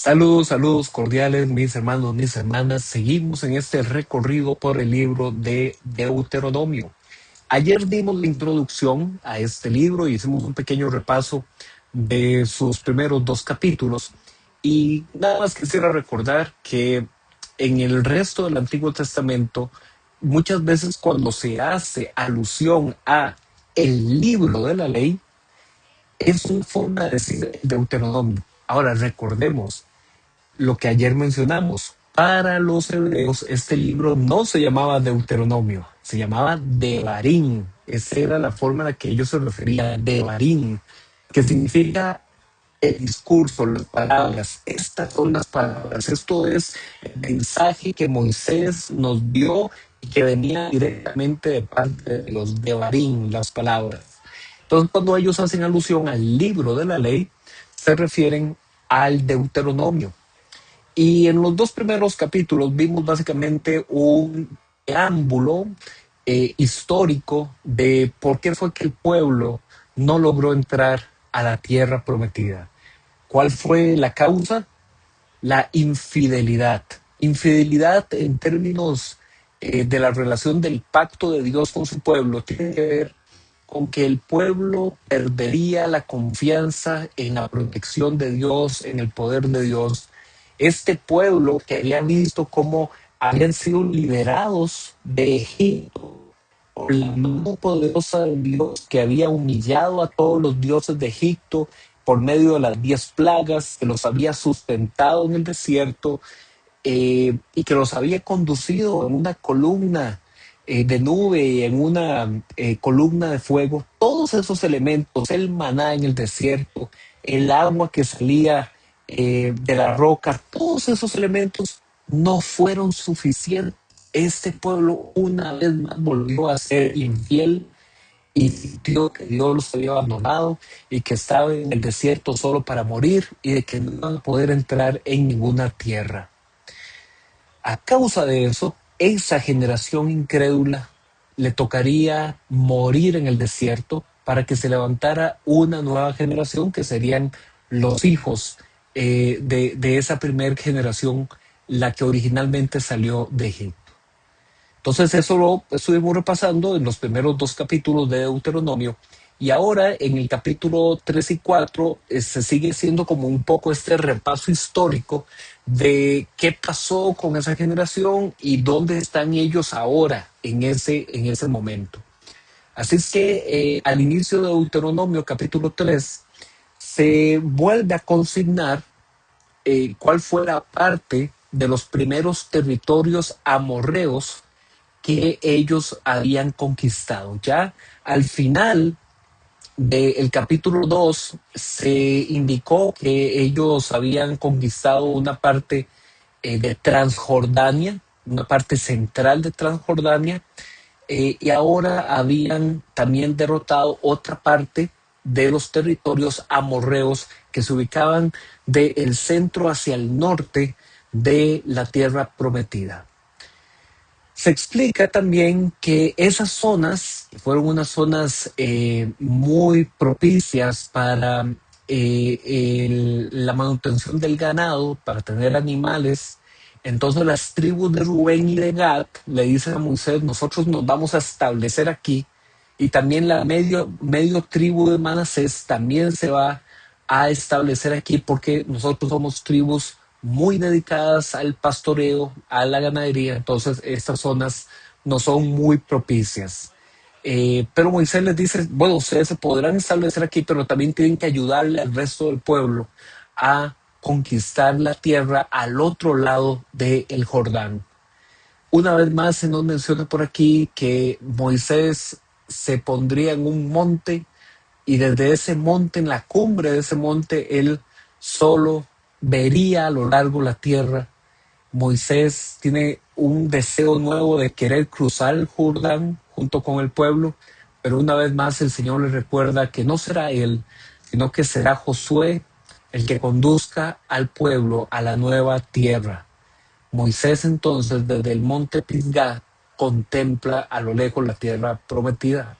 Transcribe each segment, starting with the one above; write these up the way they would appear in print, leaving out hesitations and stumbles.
Saludos, saludos cordiales, mis hermanos, mis hermanas. Seguimos en este recorrido por el libro de Deuteronomio. Ayer dimos la introducción a este libro y hicimos un pequeño repaso de sus primeros dos capítulos. Y nada más quisiera recordar que en el resto del Antiguo Testamento, muchas veces cuando se hace alusión a el libro de la ley, es una forma de decir Deuteronomio. Ahora recordemos lo que ayer mencionamos. Para los hebreos, este libro no se llamaba Deuteronomio, se llamaba Devarim. Esa era la forma en la que ellos se referían, Devarim, que significa el discurso, las palabras. Estas son las palabras. Esto es el mensaje que Moisés nos dio y que venía directamente de parte de los Devarim, las palabras. Entonces, cuando ellos hacen alusión al libro de la ley, se refieren al Deuteronomio. Y en los dos primeros capítulos vimos básicamente un preámbulo histórico de por qué fue que el pueblo no logró entrar a la tierra prometida. ¿Cuál fue la causa? La infidelidad. Infidelidad en términos de la relación del pacto de Dios con su pueblo tiene que ver con que el pueblo perdería la confianza en la protección de Dios, en el poder de Dios. Este pueblo que había visto cómo habían sido liberados de Egipto por la mano poderosa de Dios que había humillado a todos los dioses de Egipto por medio de las 10 plagas, que los había sustentado en el desierto, y que los había conducido en una columna de nube y en una columna de fuego. Todos esos elementos, el maná en el desierto, el agua que salía de la roca, todos esos elementos no fueron suficientes. Este pueblo una vez más volvió a ser infiel y sintió que Dios los había abandonado y que estaba en el desierto solo para morir y de que no iban a poder entrar en ninguna tierra. A causa de eso, esa generación incrédula le tocaría morir en el desierto para que se levantara una nueva generación que serían los hijos de esa primera generación, la que originalmente salió de Egipto. Entonces eso lo estuvimos repasando en los primeros dos capítulos de Deuteronomio y ahora en el capítulo 3 y 4 se sigue siendo como un poco este repaso histórico de qué pasó con esa generación y dónde están ellos ahora en ese momento. Así es que al inicio de Deuteronomio capítulo 3 se vuelve a consignar cuál fue la parte de los primeros territorios amorreos que ellos habían conquistado. Ya al final del capítulo 2 se indicó que ellos habían conquistado una parte de Transjordania, una parte central de Transjordania, y ahora habían también derrotado otra parte de los territorios amorreos que se ubicaban del centro hacia el norte de la tierra prometida. Se explica también que esas zonas fueron unas zonas muy propicias para la manutención del ganado, para tener animales. Entonces las tribus de Rubén y de Gad le dicen a Moisés, nosotros nos vamos a establecer aquí, y también la medio tribu de Manasés también se va a establecer aquí porque nosotros somos tribus muy dedicadas al pastoreo, a la ganadería. Entonces estas zonas no son muy propicias. Pero Moisés les dice, bueno, ustedes se podrán establecer aquí, pero también tienen que ayudarle al resto del pueblo a conquistar la tierra al otro lado del Jordán. Una vez más se nos menciona por aquí que Moisés se pondría en un monte y desde ese monte, en la cumbre de ese monte, él solo vería a lo largo la tierra. Moisés tiene un deseo nuevo de querer cruzar el Jordán junto con el pueblo, pero una vez más el Señor le recuerda que no será él, sino que será Josué el que conduzca al pueblo a la nueva tierra. Moisés entonces desde el monte Pisgah contempla a lo lejos la tierra prometida.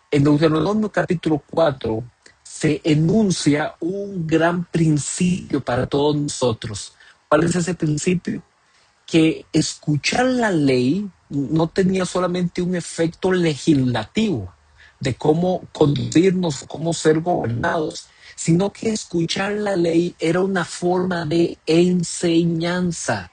En Deuteronomio capítulo 4 se enuncia un gran principio para todos nosotros. ¿Cuál es ese principio? Que escuchar la ley no tenía solamente un efecto legislativo de cómo conducirnos, cómo ser gobernados, sino que escuchar la ley era una forma de enseñanza.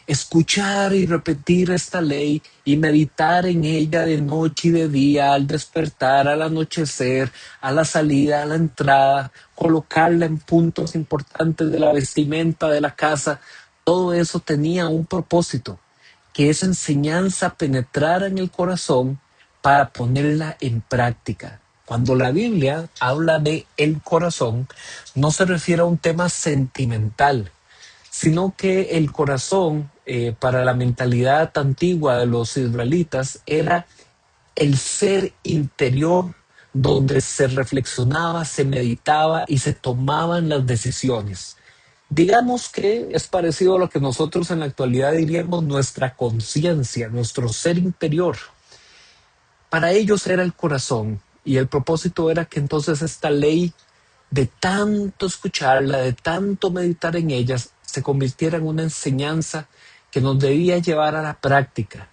Escuchar y repetir esta ley y meditar en ella de noche y de día, al despertar, al anochecer, a la salida, a la entrada, colocarla en puntos importantes de la vestimenta de la casa, todo eso tenía un propósito, que esa enseñanza penetrara en el corazón para ponerla en práctica. Cuando la Biblia habla de el corazón, no se refiere a un tema sentimental, sino que el corazón, para la mentalidad antigua de los israelitas, era el ser interior donde se reflexionaba, se meditaba y se tomaban las decisiones. Digamos que es parecido a lo que nosotros en la actualidad diríamos nuestra conciencia, nuestro ser interior. Para ellos era el corazón y el propósito era que entonces esta ley, de tanto escucharla, de tanto meditar en ellas, se convirtiera en una enseñanza que nos debía llevar a la práctica,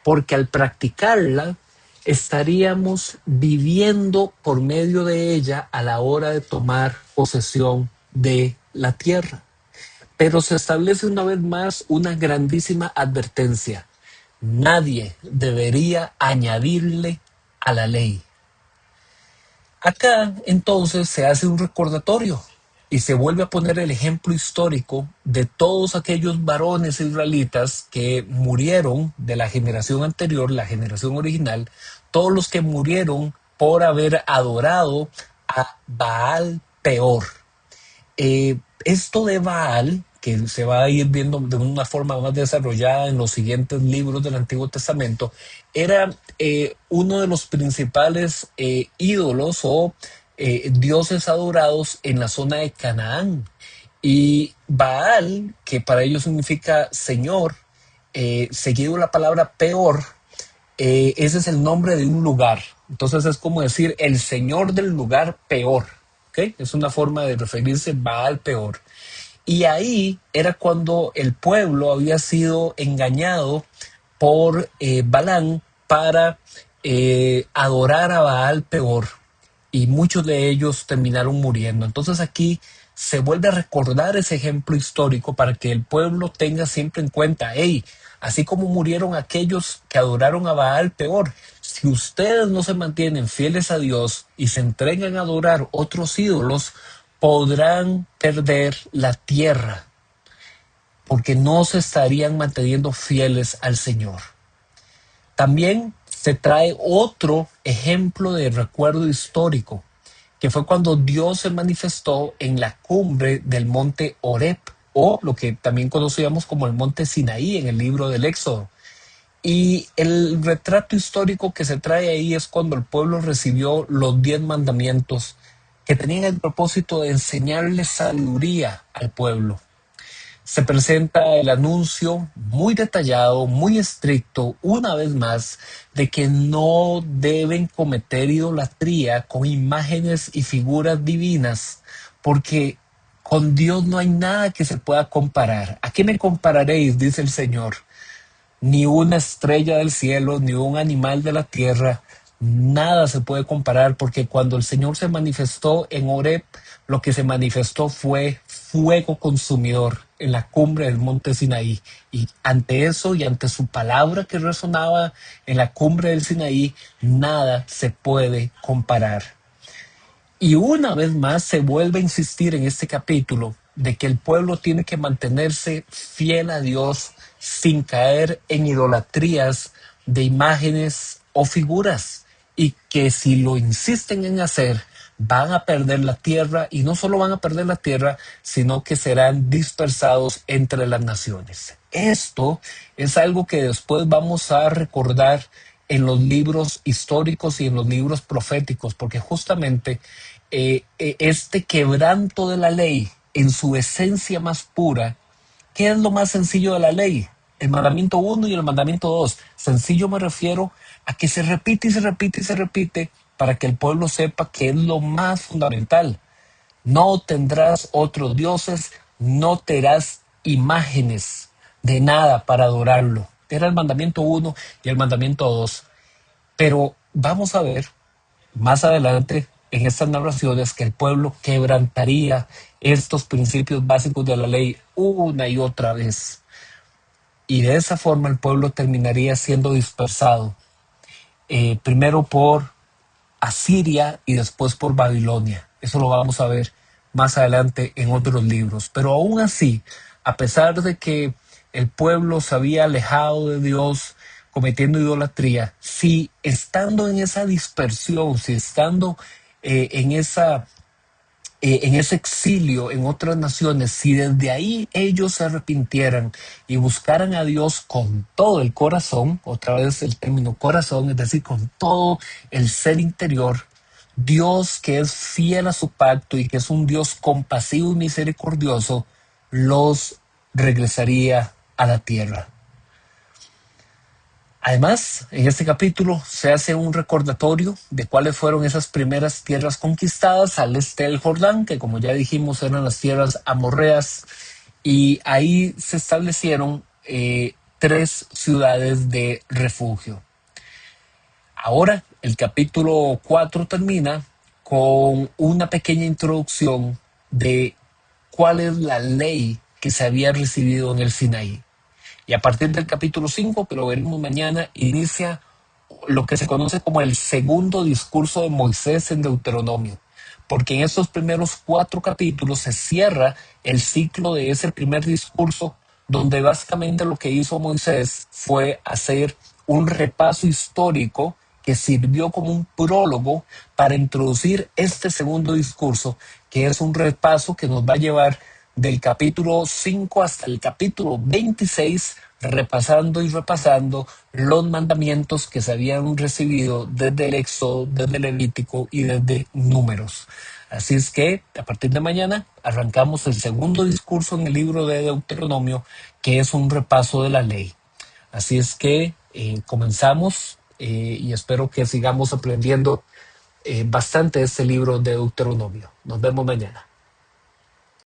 porque al practicarla estaríamos viviendo por medio de ella a la hora de tomar posesión de la tierra. Pero se establece una vez más una grandísima advertencia. Nadie debería añadirle a la ley. Acá entonces se hace un recordatorio y se vuelve a poner el ejemplo histórico de todos aquellos varones israelitas que murieron de la generación anterior, la generación original, todos los que murieron por haber adorado a Baal Peor. Esto de Baal, que se va a ir viendo de una forma más desarrollada en los siguientes libros del Antiguo Testamento, era uno de los principales ídolos o dioses adorados en la zona de Canaán. Y Baal, que para ellos significa Señor, seguido la palabra peor, ese es el nombre de un lugar. Entonces es como decir el Señor del lugar peor. ¿Okay? Es una forma de referirse Baal Peor. Y ahí era cuando el pueblo había sido engañado por Balán para adorar a Baal Peor. Y muchos de ellos terminaron muriendo. Entonces aquí se vuelve a recordar ese ejemplo histórico para que el pueblo tenga siempre en cuenta, hey, así como murieron aquellos que adoraron a Baal Peor, si ustedes no se mantienen fieles a Dios y se entregan a adorar otros ídolos, podrán perder la tierra porque no se estarían manteniendo fieles al Señor. También se trae otro ejemplo de recuerdo histórico, que fue cuando Dios se manifestó en la cumbre del monte Horeb, o lo que también conocíamos como el monte Sinaí en el libro del Éxodo. Y el retrato histórico que se trae ahí es cuando el pueblo recibió los 10 mandamientos que tenían el propósito de enseñarle sabiduría al pueblo. Se presenta el anuncio muy detallado, muy estricto, una vez más, de que no deben cometer idolatría con imágenes y figuras divinas, porque con Dios no hay nada que se pueda comparar. ¿A qué me compararéis? Dice el Señor. Ni una estrella del cielo, ni un animal de la tierra, nada se puede comparar, porque cuando el Señor se manifestó en Horeb, lo que se manifestó fue fuego consumidor en la cumbre del monte Sinaí. Y ante eso y ante su palabra que resonaba en la cumbre del Sinaí, nada se puede comparar. Y una vez más se vuelve a insistir en este capítulo de que el pueblo tiene que mantenerse fiel a Dios sin caer en idolatrías de imágenes o figuras, y que si lo insisten en hacer van a perder la tierra, y no solo van a perder la tierra, sino que serán dispersados entre las naciones. Esto es algo que después vamos a recordar en los libros históricos y en los libros proféticos, porque justamente este quebranto de la ley en su esencia más pura, ¿qué es lo más sencillo de la ley? El mandamiento 1 y el mandamiento 2. Sencillo me refiero a que se repite y se repite y se repite para que el pueblo sepa que es lo más fundamental. No tendrás otros dioses, no te harás imágenes de nada para adorarlo. Era el mandamiento 1 y el mandamiento 2. Pero vamos a ver más adelante en estas narraciones que el pueblo quebrantaría estos principios básicos de la ley una y otra vez. Y de esa forma el pueblo terminaría siendo dispersado, primero por Asiria y después por Babilonia. Eso lo vamos a ver más adelante en otros libros. Pero aún así, a pesar de que el pueblo se había alejado de Dios cometiendo idolatría, si estando en esa dispersión, si estando en ese exilio en otras naciones, si desde ahí ellos se arrepintieran y buscaran a Dios con todo el corazón, otra vez el término corazón, es decir, con todo el ser interior, Dios que es fiel a su pacto y que es un Dios compasivo y misericordioso, los regresaría a la tierra. Además, en este capítulo se hace un recordatorio de cuáles fueron esas primeras tierras conquistadas al este del Jordán, que como ya dijimos eran las tierras amorreas, y ahí se establecieron 3 ciudades de refugio. Ahora, el capítulo 4 termina con una pequeña introducción de cuál es la ley que se había recibido en el Sinaí. Y a partir del capítulo 5, que lo veremos mañana, inicia lo que se conoce como el segundo discurso de Moisés en Deuteronomio. Porque en estos primeros 4 capítulos se cierra el ciclo de ese primer discurso, donde básicamente lo que hizo Moisés fue hacer un repaso histórico que sirvió como un prólogo para introducir este segundo discurso, que es un repaso que nos va a llevar del capítulo 5 hasta el capítulo 26, repasando y repasando los mandamientos que se habían recibido desde el Éxodo, desde el Levítico y desde Números. Así es que a partir de mañana arrancamos el segundo discurso en el libro de Deuteronomio, que es un repaso de la ley. Así es que comenzamos y espero que sigamos aprendiendo bastante de este libro de Deuteronomio. Nos vemos mañana.